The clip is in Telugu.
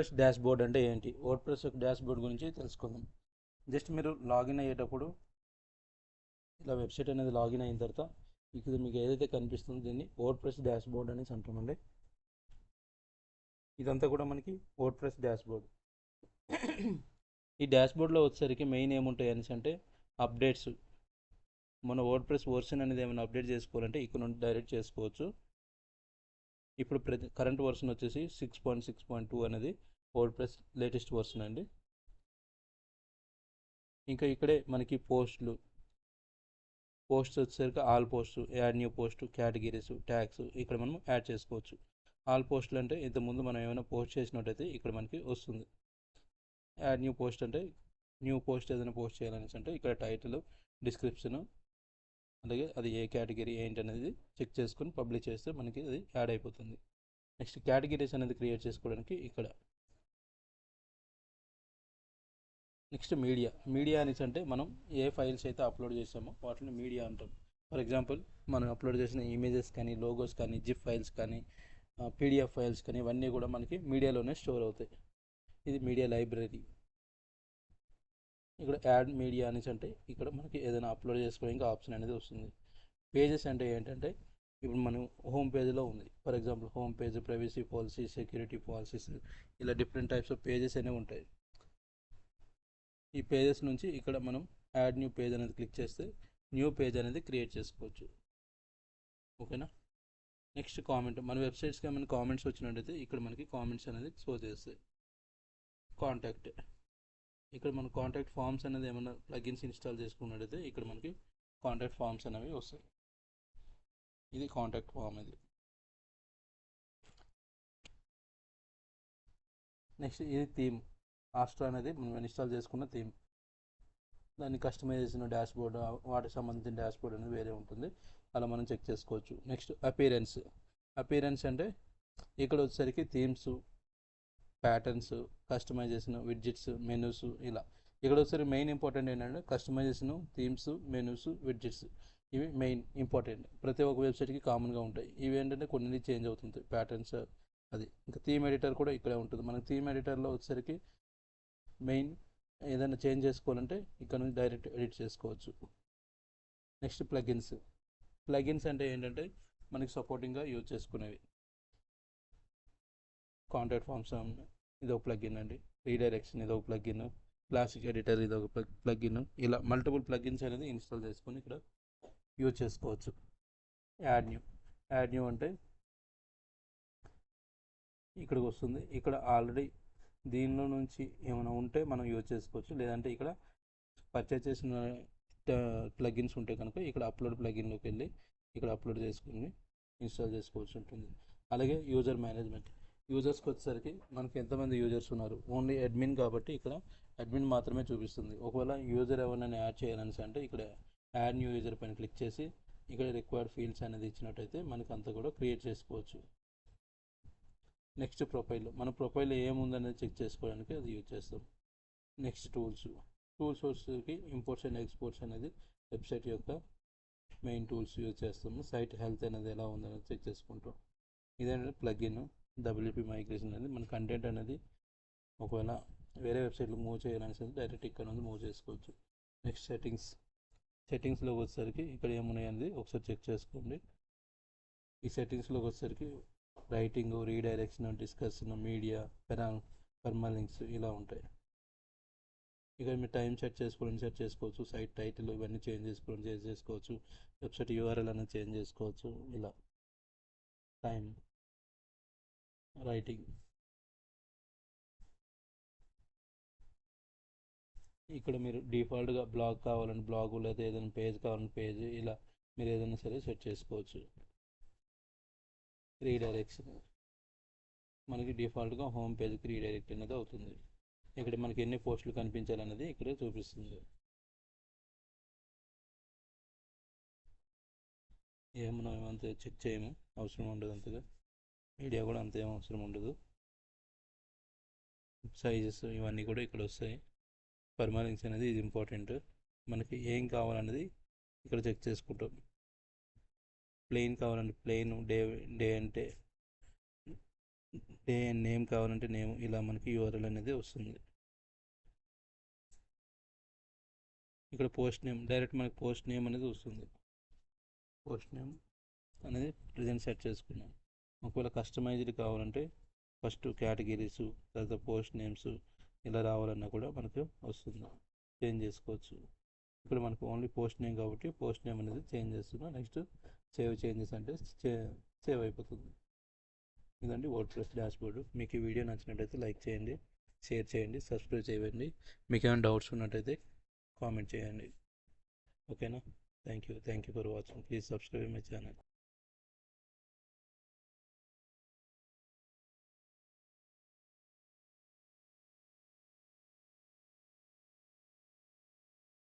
ప్రెస్ డాష్బోర్డ్ అంటే ఏంటి? వర్డ్ యొక్క డాష్బోర్డ్ గురించి తెలుసుకుందాం. జస్ట్ మీరు లాగిన్ అయ్యేటప్పుడు ఇలా వెబ్సైట్ అనేది లాగిన్ అయిన తర్వాత ఇక్కడ మీకు ఏదైతే కనిపిస్తుందో దీన్ని వర్డ్ డాష్బోర్డ్ అనేసి అంటామండి. ఇదంతా కూడా మనకి వర్డ్ డాష్బోర్డ్. ఈ డాష్బోర్డ్లో వచ్చేసరికి మెయిన్ ఏముంటాయి అనేసి అంటే అప్డేట్స్. మన వర్డ్ వర్షన్ అనేది ఏమైనా అప్డేట్ చేసుకోవాలంటే ఇక్కడ నుండి డైరెక్ట్ చేసుకోవచ్చు. ఇప్పుడు కరెంట్ వర్షన్ వచ్చేసి 6.6.2 అనేది వర్డ్ లేటెస్ట్ వర్షన్ అండి. ఇంకా ఇక్కడే మనకి పోస్ట్ వచ్చేసరికి all post, add new post, categories, tags ఇక్కడ మనం యాడ్ చేసుకోవచ్చు. ఆల్ పోస్టులు అంటే ఇంతకుముందు మనం ఏమైనా పోస్ట్ చేసినట్టయితే ఇక్కడ మనకి వస్తుంది. యాడ్ న్యూ పోస్ట్ అంటే న్యూ పోస్ట్ ఏదైనా పోస్ట్ చేయాలనేసి అంటే ఇక్కడ టైటిల్, డిస్క్రిప్షన్, అలాగే అది ఏ కేటగిరీ ఏంటి అనేది చెక్ చేసుకొని పబ్లిష్ చేస్తే మనకి అది యాడ్ అయిపోతుంది. నెక్స్ట్ కేటగిరీస్ అనేది క్రియేట్ చేసుకోవడానికి ఇక్కడ నెక్స్ట్ మీడియా అనేసి అంటే మనం ఏ ఫైల్స్ అయితే అప్లోడ్ చేసామో వాటిని మీడియా అంటాం. ఫర్ ఎగ్జాంపుల్ మనం అప్లోడ్ చేసిన ఇమేజెస్ కానీ, లోగోస్ కానీ, జిప్ ఫైల్స్ కానీ, పీడిఎఫ్ ఫైల్స్ కానీ ఇవన్నీ కూడా మనకి మీడియాలోనే స్టోర్ అవుతాయి. ఇది మీడియా లైబ్రరీ. ఇక్కడ యాడ్ మీడియా అనేసి అంటే ఇక్కడ మనకి ఏదైనా అప్లోడ్ చేసుకోవడానికి ఆప్షన్ అనేది వస్తుంది. పేజెస్ అంటే ఏంటంటే ఇప్పుడు మనం హోమ్ పేజ్లో ఉంది. For example home page, privacy policy, security policies, ఇలా డిఫరెంట్ టైప్స్ ఆఫ్ పేజెస్ అనేవి ఉంటాయి. ఈ పేజెస్ నుంచి ఇక్కడ మనం యాడ్ న్యూ పేజ్ అనేది క్లిక్ చేస్తే న్యూ పేజ్ అనేది క్రియేట్ చేసుకోవచ్చు. ఓకేనా. Next comment. మన వెబ్సైట్స్కి ఏమైనా కామెంట్స్ వచ్చినట్టయితే ఇక్కడ మనకి కామెంట్స్ అనేది షో చేస్తాయి. కాంటాక్ట్. ఇక్కడ మన కాంటాక్ట్ ఫామ్స్ అనేది ఏమైనా ప్లగిన్స్ ఇన్స్టాల్ చేసుకున్నట్టయితే ఇక్కడ మనకి కాంటాక్ట్ ఫామ్స్ అనేవి వస్తాయి. ఇది కాంటాక్ట్ ఫామ్. ఇది నెక్స్ట్ ఇది థీమ్. ఆస్ట్రా అనేది మనం ఇన్స్టాల్ చేసుకున్న థీమ్. దాన్ని కస్టమైజ్ చేసిన డాష్బోర్డ్, వాటికి సంబంధించిన డాష్బోర్డ్ అనేది వేరే ఉంటుంది. అలా మనం చెక్ చేసుకోవచ్చు. నెక్స్ట్ అపీరెన్స్ అంటే ఇక్కడ వచ్చేసరికి themes, patterns, customization, widgets, menus ఇలా. ఇక్కడ వచ్చేసరికి మెయిన్ ఇంపార్టెంట్ ఏంటంటే కస్టమైజేషన్, థీమ్స్, మెనూస్, విడ్జెట్స్ ఇవి మెయిన్ ఇంపార్టెంట్. ప్రతి ఒక్క వెబ్సైట్కి కామన్గా ఉంటాయి. ఇవి ఏంటంటే కొన్ని చేంజ్ అవుతుంది ప్యాటర్న్స్ అది. ఇంకా థీమ్ ఎడిటర్ కూడా ఇక్కడే ఉంటుంది. మనకి థీమ్ ఎడిటర్లో వచ్చేసరికి మెయిన్ ఏదైనా చేంజ్ చేసుకోవాలంటే ఇక్కడ నుంచి డైరెక్ట్ ఎడిట్ చేసుకోవచ్చు. నెక్స్ట్ ప్లగిన్స్ అంటే ఏంటంటే మనకి సపోర్టింగ్గా యూజ్ చేసుకునేవి. కాంటాక్ట్ ఫామ్స్ ఇది ఒక ప్లగిన్ అండి. రీడైరెక్షన్ ఇది ఒక ప్లగిన్. క్లాసిక్ ఎడిటర్ ఇది ఒక ప్లగిన్. ఇలా మల్టిపుల్ ప్లగిన్స్ అనేది ఇన్స్టాల్ చేసుకొని ఇక్కడ యూజ్ చేసుకోవచ్చు. యాడ్ న్యూ అంటే ఇక్కడికి వస్తుంది. ఇక్కడ ఆల్రెడీ దీనిలో నుంచి ఏమైనా ఉంటే మనం యూజ్ చేసుకోవచ్చు. లేదంటే ఇక్కడ పర్చేజ్ చేసిన ప్లగిన్స్ ఉంటే కనుక ఇక్కడ అప్లోడ్ ప్లగిన్లోకి వెళ్ళి ఇక్కడ అప్లోడ్ చేసుకుని ఇన్స్టాల్ చేసుకోవాల్సి ఉంటుంది. అలాగే యూజర్ మేనేజ్మెంట్. యూజర్స్కి వచ్చేసరికి మనకి ఎంతమంది యూజర్స్ ఉన్నారు, ఓన్లీ అడ్మిన్ కాబట్టి ఇక్కడ అడ్మిన్ మాత్రమే చూపిస్తుంది. ఒకవేళ యూజర్ ఎవరినైనా యాడ్ చేయాలని అంటే ఇక్కడ యాడ్ న్యూ యూజర్ పైన క్లిక్ చేసి ఇక్కడ రిక్వైర్డ్ ఫీల్డ్స్ అనేది ఇచ్చినట్టయితే మనకి అంతా కూడా క్రియేట్ చేసుకోవచ్చు. నెక్స్ట్ మన ప్రొఫైల్లో ఏముందనేది చెక్ చేసుకోవడానికి అది యూజ్ చేస్తాం. నెక్స్ట్ టూల్స్ వచ్చేసరికి ఇంపోర్ట్స్ అండ్ ఎక్స్పోర్ట్స్ అనేది వెబ్సైట్ యొక్క మెయిన్ టూల్స్ యూజ్ చేస్తాము. సైట్ హెల్త్ అనేది ఎలా ఉందనేది చెక్ చేసుకుంటాం. ఇదేంటంటే ప్లగిన్ డబ్ల్యూపీ మైగ్రేషన్ అనేది మన కంటెంట్ అనేది ఒకవేళ వేరే వెబ్సైట్లో మూవ్ చేయాలని సరే డైరెక్ట్ ఇక్కడ నుంచి మూవ్ చేసుకోవచ్చు. నెక్స్ట్ సెట్టింగ్స్లోకి వచ్చేసరికి ఇక్కడ ఏమున్నాయి అనేది ఒకసారి చెక్ చేసుకోండి. ఈ సెట్టింగ్స్లోకి వచ్చేసరికి రైటింగ్, రీడైరెక్షన్, డిస్కషన్, మీడియా, పర్మాలింక్స్ ఇలా ఉంటాయి. ఇక్కడ మీరు టైం సెట్ చేసుకోవచ్చు. సైట్ టైటిల్ ఇవన్నీ చేంజ్ చేసుకోవచ్చు. వెబ్సైట్ యూఆర్ఎల్ అనేది చేంజ్ చేసుకోవచ్చు. ఇలా టైం, రైటింగ్. ఇక్కడ మీరు డిఫాల్ట్గా బ్లాగ్ కావాలంటే బ్లాగు, లేదా ఏదైనా పేజ్ కావాలంటే పేజ్, ఇలా మీరు ఏదైనా సరే సెట్ చేసుకోవచ్చు. రీడైరెక్షన్ మనకి డిఫాల్ట్గా హోమ్ పేజ్కి రీడైరెక్ట్ అనేది అవుతుంది. ఇక్కడ మనకి ఎన్ని పోస్టులు కనిపించాలనేది ఇక్కడ చూపిస్తుంది. మనం ఏమంత చెక్ చేయము, అవసరం ఉండదు అంతగా. మీడియా కూడా అంత ఏం అవసరం ఉండదు. సైజెస్ ఇవన్నీ కూడా ఇక్కడ వస్తాయి. పర్మానెన్స్ అనేది ఇది ఇంపార్టెంట్. మనకి ఏం కావాలనేది ఇక్కడ చెక్ చేసుకుంటాం. ప్లెయిన్ కావాలంటే ప్లెయిన్, డే అంటే నేమ్ కావాలంటే నేమ్, ఇలా మనకి యూఆర్ఎల్ అనేది వస్తుంది. ఇక్కడ పోస్ట్ నేమ్, డైరెక్ట్ మనకి పోస్ట్ నేమ్ అనేది వస్తుంది. పోస్ట్ నేమ్ అనేది ప్రజెంట్ సెట్ చేసుకున్నాం. ఒకవేళ కస్టమైజ్డ్ కావాలంటే ఫస్ట్ కేటగిరీస్, తర్వాత పోస్ట్ నేమ్స్ ఇలా రావాలన్నా కూడా మనకు వస్తుంది, చేంజ్ చేసుకోవచ్చు. ఇక్కడ మనకు ఓన్లీ పోస్ట్ నేమ్ కాబట్టి పోస్ట్ నేమ్ అనేది చేంజ్ చేస్తున్నాం. నెక్స్ట్ సేవ్ చేంజెస్ అంటే సేవ్ అయిపోతుంది. ఇదండి వర్డ్ప్రెస్ డాష్బోర్డ్. మీకు ఈ వీడియో నచ్చినట్టయితే లైక్ చేయండి, షేర్ చేయండి, సబ్స్క్రైబ్ చేయండి. మీకు ఏమైనా డౌట్స్ ఉన్నట్టయితే కామెంట్ చేయండి. ఓకేనా? Thank you for watching. Please subscribe my channel.